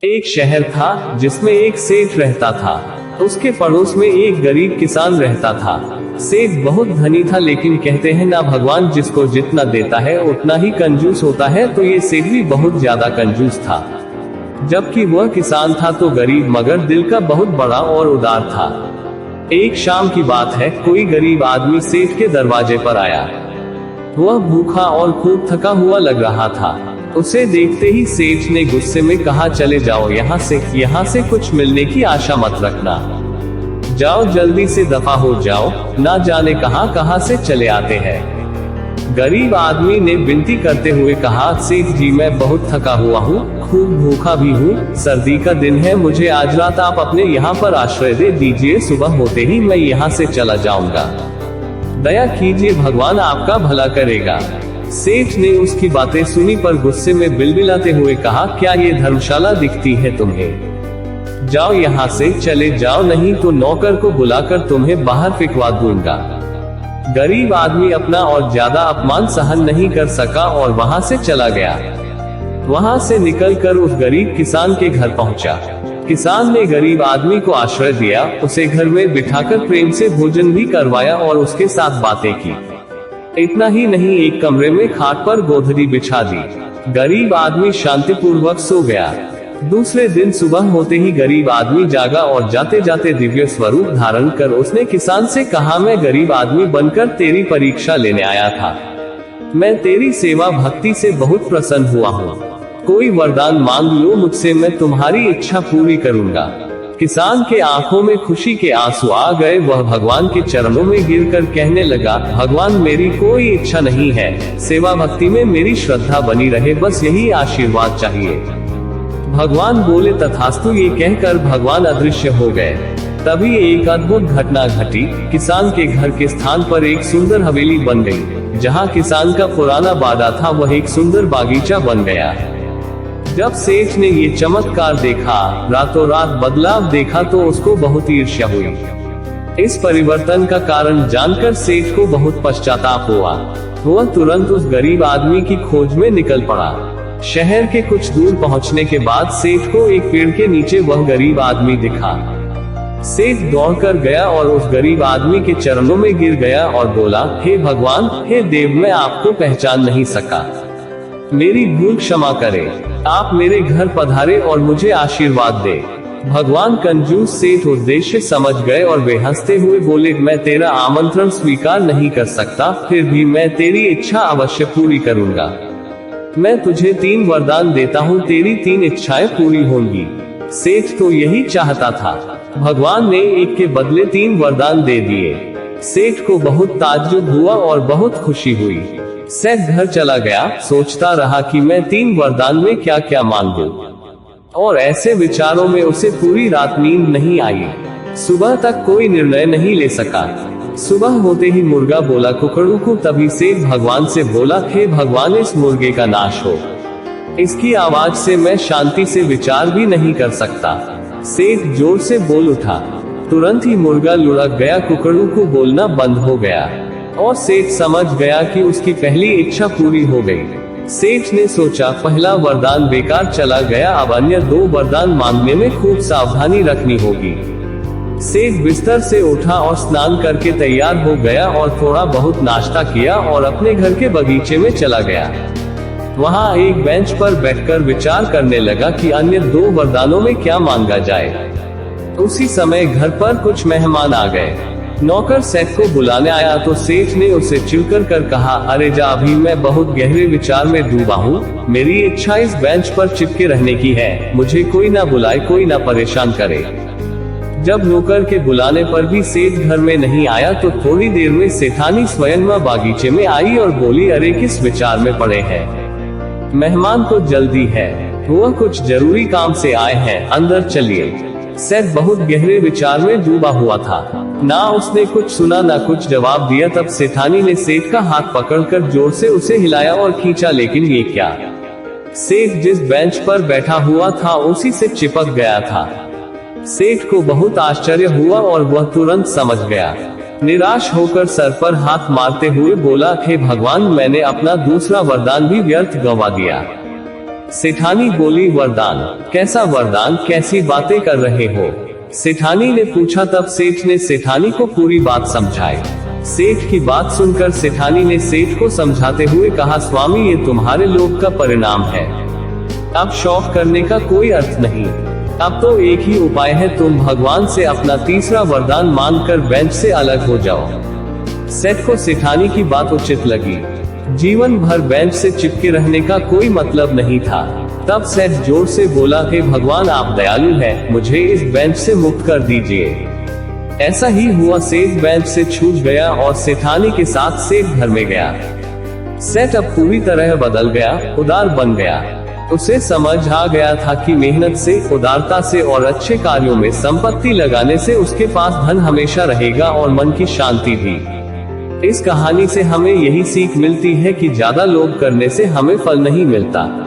एक शहर था जिसमें एक सेठ रहता था। उसके पड़ोस में एक गरीब किसान रहता था। सेठ बहुत धनी था, लेकिन कहते हैं ना, भगवान जिसको जितना देता है उतना ही कंजूस होता है। तो ये सेठ भी बहुत ज्यादा कंजूस था। जबकि वह किसान था तो गरीब, मगर दिल का बहुत बड़ा और उदार था। एक शाम की बात है, कोई गरीब आदमी सेठ के दरवाजे पर आया। वह भूखा और खूब थका हुआ लग रहा था। उसे देखते ही सेठ ने गुस्से में कहा, चले जाओ यहाँ से कुछ मिलने की आशा मत रखना। जाओ, जल्दी से दफा हो जाओ, ना जाने कहां से चले आते हैं। गरीब आदमी ने विनती करते हुए कहा, सेठ जी मैं बहुत थका हुआ हूँ, खूब भूखा भी हूँ, सर्दी का दिन है, मुझे आज रात आप अपने यहाँ पर आश्रय दे दीजिए, सुबह होते ही मैं यहाँ से चला जाऊंगा। दया कीजिए, भगवान आपका भला करेगा। सेठ ने उसकी बातें सुनी पर गुस्से में बिलबिलाते हुए कहा, क्या ये धर्मशाला दिखती है तुम्हें? जाओ यहाँ से चले जाओ, नहीं तो नौकर को बुलाकर तुम्हें बाहर फेंकवा दूंगा। गरीब आदमी अपना और ज्यादा अपमान सहन नहीं कर सका और वहां से चला गया। वहां से निकलकर उस गरीब किसान के घर पहुंचा। किसान ने गरीब आदमी को आश्रय दिया, उसे घर में बिठाकर प्रेम से भोजन भी करवाया और उसके साथ बातें की। इतना ही नहीं, एक कमरे में खाट पर गोधरी बिछा दी। गरीब आदमी शांतिपूर्वक सो गया। दूसरे दिन सुबह होते ही गरीब आदमी जागा और जाते जाते दिव्य स्वरूप धारण कर उसने किसान से कहा, मैं गरीब आदमी बनकर तेरी परीक्षा लेने आया था। मैं तेरी सेवा भक्ति से बहुत प्रसन्न हुआ हूँ। कोई वरदान मांग लो मुझसे, मैं तुम्हारी इच्छा पूरी करूंगा। किसान के आंखों में खुशी के आंसू आ गए। वह भगवान के चरणों में गिरकर कहने लगा, भगवान मेरी कोई इच्छा नहीं है, सेवा भक्ति में मेरी श्रद्धा बनी रहे, बस यही आशीर्वाद चाहिए। भगवान बोले, तथास्तु। ये कहकर भगवान अदृश्य हो गए। तभी एक अद्भुत घटना घटी। किसान के घर के स्थान पर एक सुंदर हवेली बन गई। जहाँ किसान का पुराना बाड़ा था वह एक सुंदर बागीचा बन गया। जब सेठ ने ये चमत्कार देखा, रातों रात बदलाव देखा, तो उसको बहुत ईर्ष्या हुई। इस परिवर्तन का कारण जानकर सेठ को बहुत पश्चाताप हुआ। वह तुरंत उस गरीब आदमी की खोज में निकल पड़ा। शहर के कुछ दूर पहुंचने के बाद सेठ को एक पेड़ के नीचे वह गरीब आदमी दिखा। सेठ दौड़कर गया और उस गरीब आदमी के चरणों में गिर गया और बोला, हे भगवान, हे देव, मैं आपको पहचान नहीं सका, मेरी भूल क्षमा करें। आप मेरे घर पधारे और मुझे आशीर्वाद दे। भगवान कंजूस सेठ उद्देश्य समझ गए और वे हंसते हुए बोले, मैं तेरा आमंत्रण स्वीकार नहीं कर सकता, फिर भी मैं तेरी इच्छा अवश्य पूरी करूंगा। मैं तुझे 3 वरदान देता हूँ, तेरी 3 इच्छाएं पूरी होंगी। सेठ तो यही चाहता था। भगवान ने एक के बदले 3 वरदान दे दिए। सेठ को बहुत ताज्जुब हुआ और बहुत खुशी हुई। सेठ घर चला गया, सोचता रहा कि मैं 3 वरदान में क्या क्या मांगूं, और ऐसे विचारों में उसे पूरी रात नींद नहीं आई। सुबह तक कोई निर्णय नहीं ले सका। सुबह होते ही मुर्गा बोला कुकड़ू को। तभी सेठ भगवान से बोला, हे भगवान, इस मुर्गे का नाश हो, इसकी आवाज से मैं शांति से विचार भी नहीं कर सकता। सेठ जोर से बोल उठा। तुरंत ही मुर्गा लुढ़क गया, कुकड़ू को बोलना बंद हो गया और सेठ समझ गया कि उसकी पहली इच्छा पूरी हो गई। सेठ ने सोचा, पहला वरदान बेकार चला गया, अब अन्य 2 वरदान मांगने में खूब सावधानी रखनी होगी। सेठ बिस्तर से उठा और स्नान करके तैयार हो गया और थोड़ा बहुत नाश्ता किया और अपने घर के बगीचे में चला गया। वहाँ एक बेंच पर बैठकर विचार करने लगा कि अन्य 2 वरदानों में क्या मांगा जाए। उसी समय घर पर कुछ मेहमान आ गए। नौकर सेठ को बुलाने आया तो सेठ ने उसे चिढ़कर कर कहा, अरे जा, अभी मैं बहुत गहरे विचार में डूबा हूँ। मेरी इच्छा इस बेंच पर चिपके रहने की है, मुझे कोई ना बुलाए, कोई ना परेशान करे। जब नौकर के बुलाने पर भी सेठ घर में नहीं आया तो थोड़ी देर में सेठानी स्वयं बागीचे में आई और बोली, अरे किस विचार में पड़े हैं? मेहमान को जल्दी है, वह कुछ जरूरी काम से आए हैं, अंदर चलिए। सेठ बहुत गहरे विचार में डूबा हुआ था। ना उसने कुछ सुना ना कुछ जवाब दिया। तब सेठानी ने सेठ का हाथ पकड़कर जोर से उसे हिलाया और खींचा, लेकिन ये क्या? सेठ जिस बेंच पर बैठा हुआ था उसी से चिपक गया था। सेठ को बहुत आश्चर्य हुआ और वह तुरंत समझ गया। निराश होकर सर पर हाथ मारते हुए बोला, हे भगवान, मैंने अपना दूसरा वरदान भी व्यर्थ गंवा दिया। सेठानी बोली, वरदान? कैसा वरदान, कैसी बातें कर रहे हो? सेठानी ने पूछा। तब सेठ ने सेठानी को पूरी बात समझाई। सेठ की बात सुनकर सेठानी ने सेठ को समझाते हुए कहा, स्वामी ये तुम्हारे लोभ का परिणाम है। अब शौक करने का कोई अर्थ नहीं। अब तो एक ही उपाय है, तुम भगवान से अपना तीसरा वरदान मांगकर बेंच से अलग हो जाओ। सेठ को सेठानी की बात उचित लगी। जीवन भर बेंच से चिपके रहने का कोई मतलब नहीं था। तब सेठ जोर से बोला, हे भगवान आप दयालु हैं, मुझे इस बेंच से मुक्त कर दीजिए। ऐसा ही हुआ, सेठ बेंच से छूट गया और सेठानी के साथ सेठ घर में गया। सेठ अब पूरी तरह बदल गया, उदार बन गया। उसे समझ आ गया था कि मेहनत से, उदारता से और अच्छे कार्यों में संपत्ति लगाने से उसके पास धन हमेशा रहेगा और मन की शांति भी। इस कहानी से हमें यही सीख मिलती है कि ज्यादा लोभ करने से हमें फल नहीं मिलता।